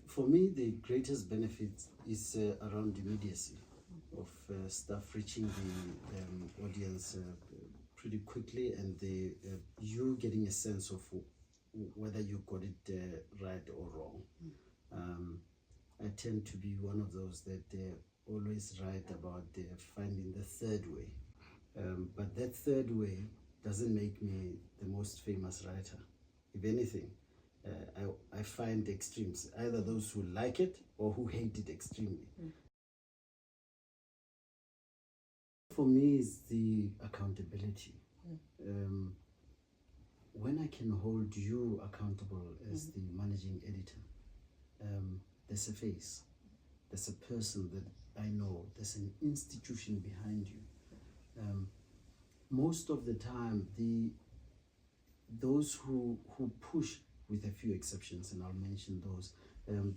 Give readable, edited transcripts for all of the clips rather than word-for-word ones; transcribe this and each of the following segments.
For me, the greatest benefit is around immediacy of stuff reaching the audience pretty quickly, and you getting a sense of whether you got it right or wrong. I tend to be one of those that always write about finding the third way. But that third way doesn't make me the most famous writer. If anything, I find extremes, either those who like it or who hate it extremely. For me, is the accountability. When I can hold you accountable as the managing editor, there's a face, there's a person that I know, there's an institution behind you. Most of the time, those who push, with a few exceptions, and I'll mention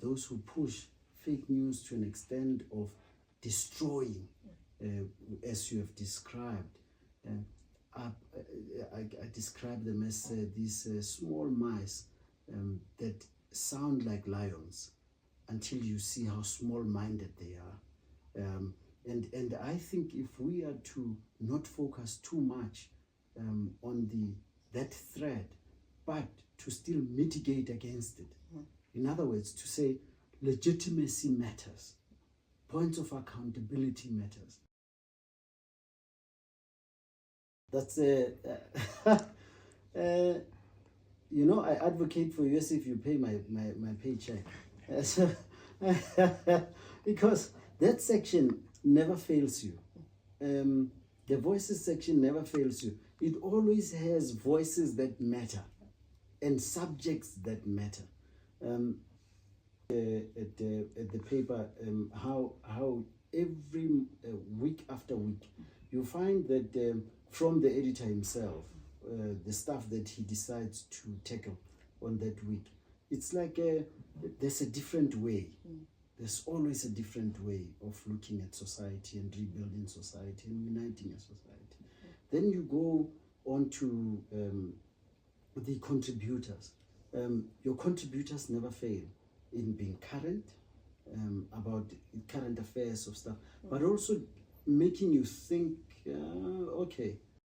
those who push fake news to an extent of destroying, as you have described. I describe them as these small mice that sound like lions until you see how small-minded they are. And I think if we are to not focus too much on that threat, but to still mitigate against it. In other words, to say legitimacy matters, points of accountability matters. That's I advocate for you as if you pay my paycheck. Because that section never fails you. The voices section never fails you. It always has voices that matter and subjects that matter. At the paper, how every week after week, you find that from the editor himself, the stuff that he decides to tackle on that week, it's like there's a different way. There's always a different way of looking at society and rebuilding society and uniting a society. Then you go on to the contributors. Your contributors never fail in being current, about current affairs of stuff, but also making you think, okay,